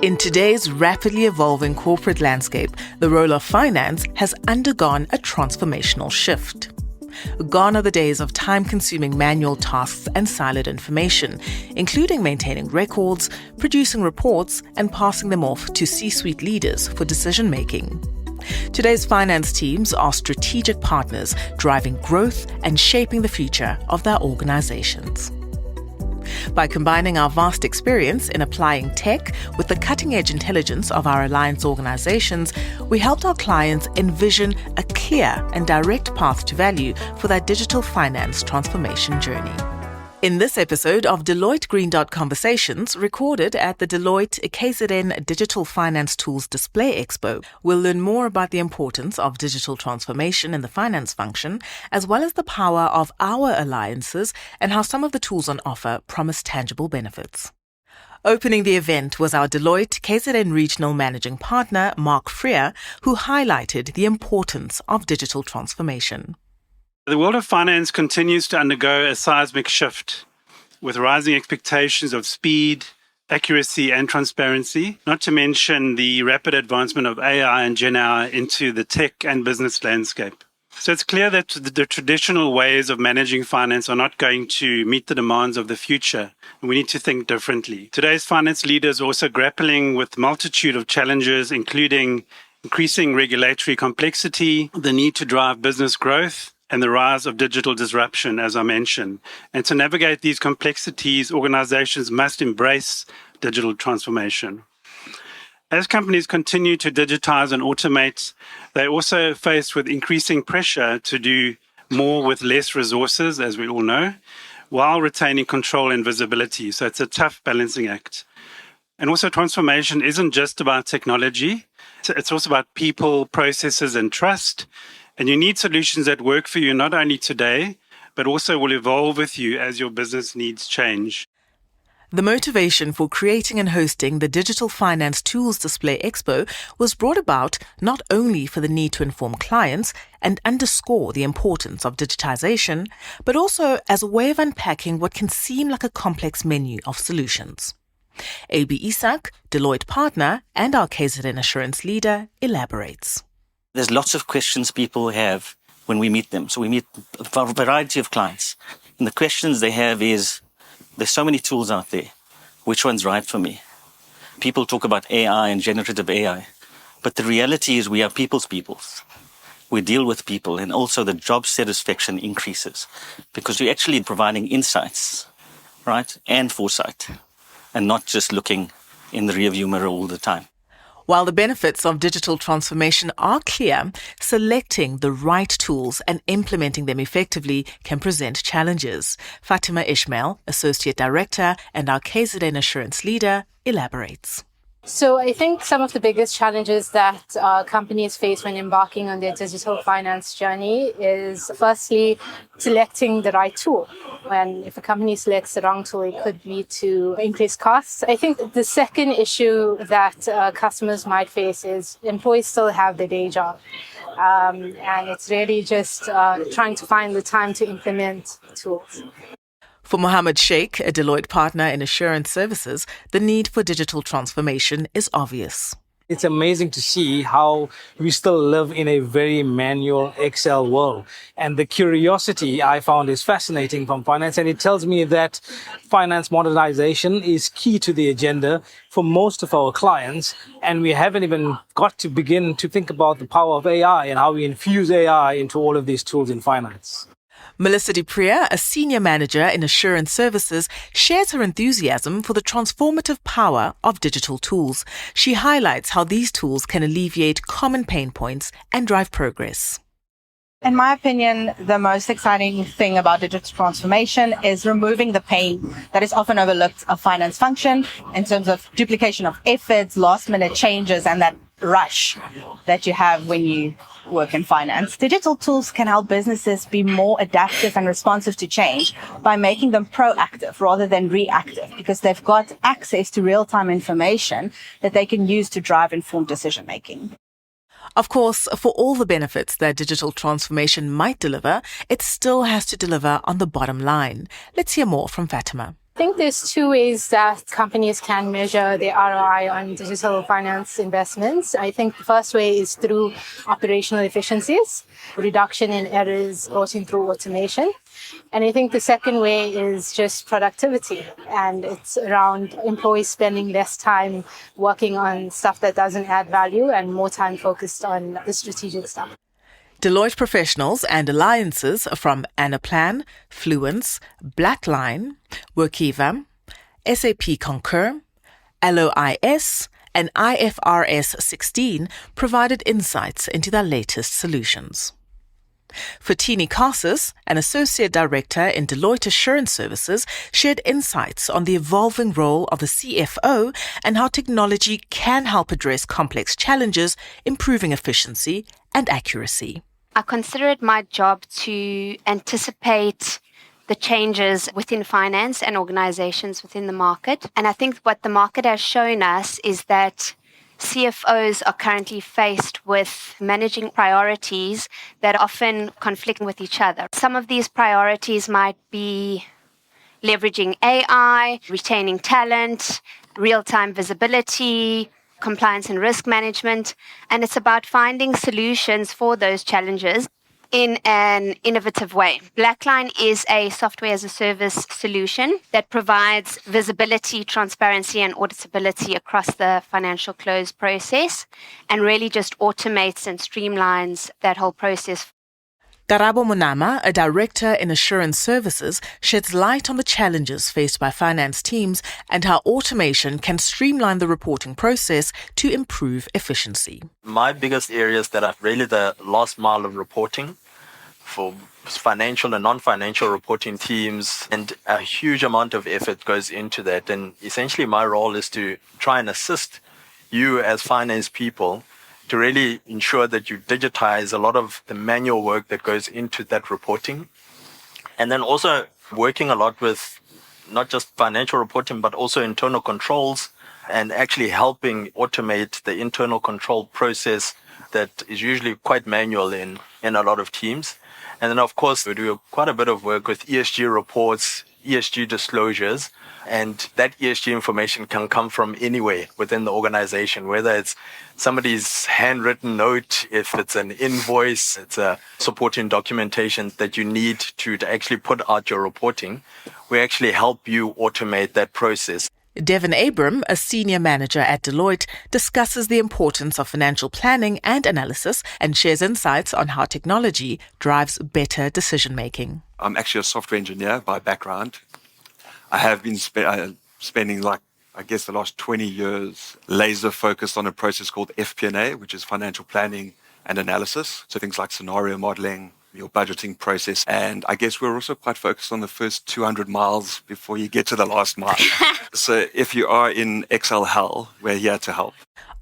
In today's rapidly evolving corporate landscape, the role of finance has undergone a transformational shift. Gone are the days of time-consuming manual tasks and siloed information, including maintaining records, producing reports, and passing them off to C-suite leaders for decision-making. Today's finance teams are strategic partners driving growth and shaping the future of their organizations. By combining our vast experience in applying tech with the cutting-edge intelligence of our alliance organizations, we helped our clients envision a clear and direct path to value for their digital finance transformation journey. In this episode of Deloitte Green Dot Conversations, recorded at the Deloitte KZN Digital Finance Tools Display Expo, we'll learn more about the importance of digital transformation in the finance function, as well as the power of our alliances and how some of the tools on offer promise tangible benefits. Opening the event was our Deloitte KZN Regional Managing Partner, Mark Freer, who highlighted the importance of digital transformation. The world of finance continues to undergo a seismic shift, with rising expectations of speed, accuracy, and transparency, not to mention the rapid advancement of AI and Gen AI into the tech and business landscape. So it's clear that the traditional ways of managing finance are not going to meet the demands of the future, and we need to think differently. Today's finance leaders are also grappling with a multitude of challenges, including increasing regulatory complexity, the need to drive business growth, and the rise of digital disruption, as I mentioned. And to navigate these complexities, organizations must embrace digital transformation. As companies continue to digitize and automate, they're also faced with increasing pressure to do more with less resources, as we all know, while retaining control and visibility. So it's a tough balancing act. And also, transformation isn't just about technology. It's also about people, processes, and trust. And you need solutions that work for you not only today, but also will evolve with you as your business needs change. The motivation for creating and hosting the Digital Finance Tools Display Expo was brought about not only for the need to inform clients and underscore the importance of digitization, but also as a way of unpacking what can seem like a complex menu of solutions. A.B. Isak, Deloitte partner and our KZN Assurance leader, elaborates. There's lots of questions people have when we meet them. So we meet a variety of clients. And the questions they have is, there's so many tools out there. Which one's right for me? People talk about AI and generative AI. But the reality is we are people's peoples. We deal with people, and also the job satisfaction increases because you're actually providing insights, right? And foresight, and not just looking in the rearview mirror all the time. While the benefits of digital transformation are clear, selecting the right tools and implementing them effectively can present challenges. Fatima Ismail, Associate Director and our KZN Assurance Leader, elaborates. So I think some of the biggest challenges that companies face when embarking on their digital finance journey is firstly selecting the right tool. When if a company selects the wrong tool, it could lead to increased costs. I think the second issue that customers might face is employees still have their day job. And it's really just trying to find the time to implement tools. For Mohammed Sheikh, a Deloitte partner in assurance services, the need for digital transformation is obvious. It's amazing to see how we still live in a very manual Excel world. And the curiosity I found is fascinating from finance. And it tells me that finance modernization is key to the agenda for most of our clients. And we haven't even got to begin to think about the power of AI and how we infuse AI into all of these tools in finance. Melissa Dupriya, a senior manager in assurance services, shares her enthusiasm for the transformative power of digital tools. She highlights how these tools can alleviate common pain points and drive progress. In my opinion, the most exciting thing about digital transformation is removing the pain that is often overlooked of finance function in terms of duplication of efforts, last-minute changes, and that rush that you have when you work in finance. Digital tools can help businesses be more adaptive and responsive to change by making them proactive rather than reactive, because they've got access to real-time information that they can use to drive informed decision-making. Of course, for all the benefits that digital transformation might deliver, it still has to deliver on the bottom line. Let's hear more from Fatima. I think there's two ways that companies can measure their ROI on digital finance investments. I think the first way is through operational efficiencies, reduction in errors brought in through automation. And I think the second way is just productivity. And it's around employees spending less time working on stuff that doesn't add value and more time focused on the strategic stuff. Deloitte professionals and alliances from Anaplan, Fluence, Blackline, Workiva, SAP Concur, LOIS, and IFRS 16 provided insights into their latest solutions. Fatini Casas, an associate director in Deloitte Assurance Services, shared insights on the evolving role of the CFO and how technology can help address complex challenges, improving efficiency and accuracy. I consider it my job to anticipate the changes within finance and organizations within the market. And I think what the market has shown us is that CFOs are currently faced with managing priorities that often conflict with each other. Some of these priorities might be leveraging AI, retaining talent, real-time visibility, compliance and risk management, and it's about finding solutions for those challenges in an innovative way. Blackline is a software as a service solution that provides visibility, transparency, and auditability across the financial close process and really just automates and streamlines that whole process. Karabo Monama, a director in assurance services, sheds light on the challenges faced by finance teams and how automation can streamline the reporting process to improve efficiency. My biggest areas that are really the last mile of reporting for financial and non-financial reporting teams, and a huge amount of effort goes into that. And essentially my role is to try and assist you as finance people to really ensure that you digitize a lot of the manual work that goes into that reporting. And then also working a lot with not just financial reporting, but also internal controls and actually helping automate the internal control process that is usually quite manual in a lot of teams. And then, of course, we do quite a bit of work with ESG reports, ESG disclosures, and that ESG information can come from anywhere within the organization, whether it's somebody's handwritten note, if it's an invoice, it's a supporting documentation that you need to actually put out your reporting. We actually help you automate that process. Devin Abram, a senior manager at Deloitte, discusses the importance of financial planning and analysis and shares insights on how technology drives better decision-making. I'm actually a software engineer by background. I have been spending the last 20 years laser focused on a process called FP&A, which is financial planning and analysis. So things like scenario modeling, your budgeting process. And I guess we're also quite focused on the first 200 miles before you get to the last mile. So if you are in Excel hell, we're here to help.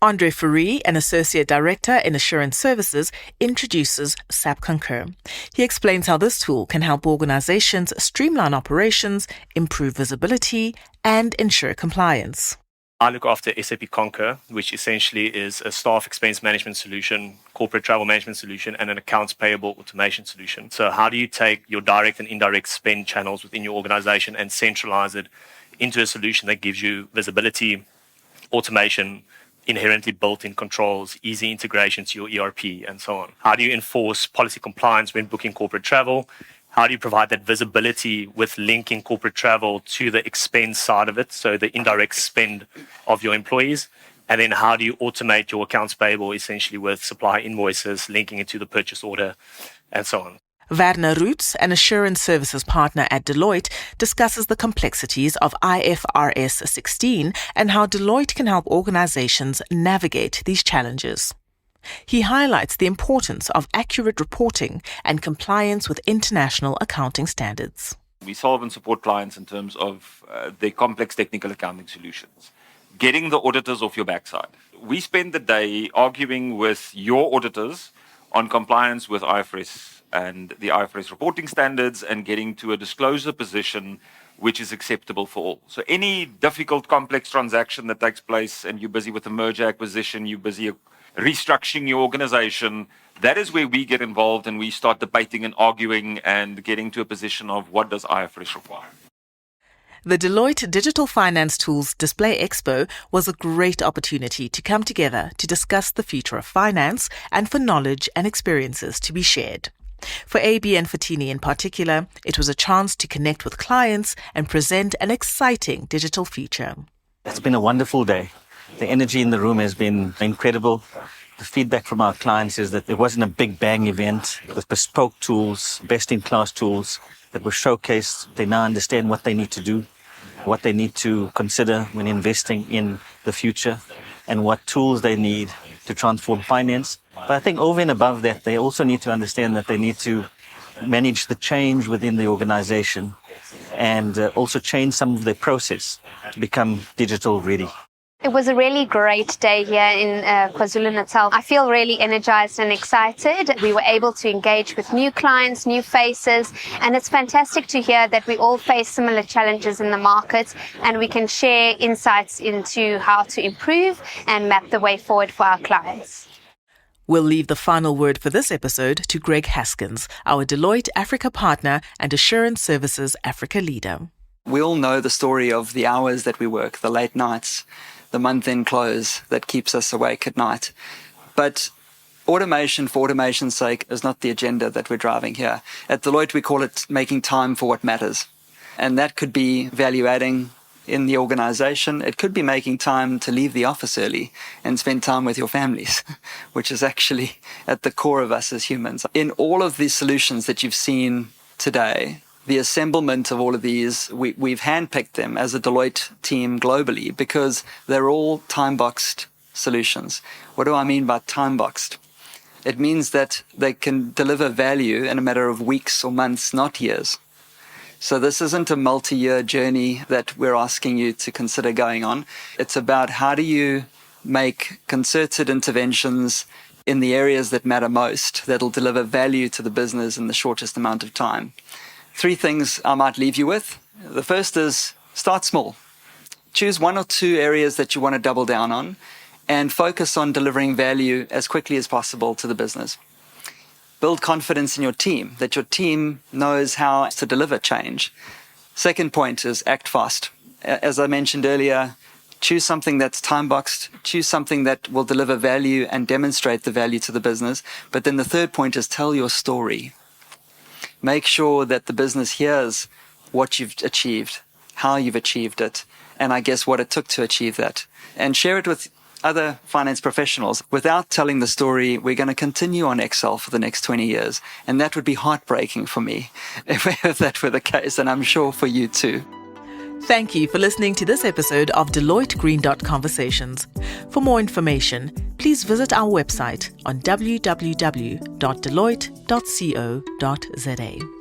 Andre Fourie, an associate director in assurance services, introduces SAP Concur. He explains how this tool can help organizations streamline operations, improve visibility, and ensure compliance. I look after SAP Concur, which essentially is a staff expense management solution, corporate travel management solution, and an accounts payable automation solution. So how do you take your direct and indirect spend channels within your organization and centralize it into a solution that gives you visibility, automation, inherently built-in controls, easy integration to your ERP, and so on? How do you enforce policy compliance when booking corporate travel? How do you provide that visibility with linking corporate travel to the expense side of it, so the indirect spend of your employees? And then how do you automate your accounts payable essentially with supply invoices, linking it to the purchase order, and so on? Werner Roots, an assurance services partner at Deloitte, discusses the complexities of IFRS 16 and how Deloitte can help organizations navigate these challenges. He highlights the importance of accurate reporting and compliance with international accounting standards. We solve and support clients in terms of their complex technical accounting solutions, getting the auditors off your backside. We spend the day arguing with your auditors on compliance with IFRS and the IFRS reporting standards and getting to a disclosure position which is acceptable for all. So any difficult, complex transaction that takes place and you're busy with a merger acquisition, you're busy restructuring your organization, that is where we get involved and we start debating and arguing and getting to a position of what does IFRS require. The Deloitte Digital Finance Tools Display Expo was a great opportunity to come together to discuss the future of finance and for knowledge and experiences to be shared. For AB and Fatini in particular, it was a chance to connect with clients and present an exciting digital future. It's been a wonderful day. The energy in the room has been incredible. The feedback from our clients is that it wasn't a big bang event with bespoke tools, best-in-class tools that were showcased. They now understand what they need to do, what they need to consider when investing in the future, and what tools they need to transform finance. But I think over and above that, they also need to understand that they need to manage the change within the organization and also change some of their process to become digital ready. It was a really great day here in KwaZulu-Natal. I feel really energized and excited. We were able to engage with new clients, new faces, and it's fantastic to hear that we all face similar challenges in the market and we can share insights into how to improve and map the way forward for our clients. We'll leave the final word for this episode to Greg Haskins, our Deloitte Africa partner and Assurance Services Africa leader. We all know the story of the hours that we work, the late nights, the month-end close that keeps us awake at night. But automation for automation's sake is not the agenda that we're driving here. At Deloitte, we call it making time for what matters. And that could be value adding in the organization. It could be making time to leave the office early and spend time with your families, which is actually at the core of us as humans. In all of these solutions that you've seen today, the assemblement of all of these, we've handpicked them as a Deloitte team globally because they're all time-boxed solutions. What do I mean by time-boxed? It means that they can deliver value in a matter of weeks or months, not years. So this isn't a multi-year journey that we're asking you to consider going on. It's about how do you make concerted interventions in the areas that matter most, that'll deliver value to the business in the shortest amount of time. 3 things I might leave you with. The first is start small. Choose 1 or 2 areas that you want to double down on and focus on delivering value as quickly as possible to the business. Build confidence in your team, that your team knows how to deliver change. Second point is act fast. As I mentioned earlier, choose something that's time-boxed, choose something that will deliver value and demonstrate the value to the business. But then the third point is tell your story. Make sure that the business hears what you've achieved, how you've achieved it, and I guess what it took to achieve that. And share it with other finance professionals. Without telling the story, we're going to continue on Excel for the next 20 years. And that would be heartbreaking for me if that were the case, and I'm sure for you too. Thank you for listening to this episode of Deloitte Green Dot Conversations. For more information, please visit our website on www.deloitte.co.za.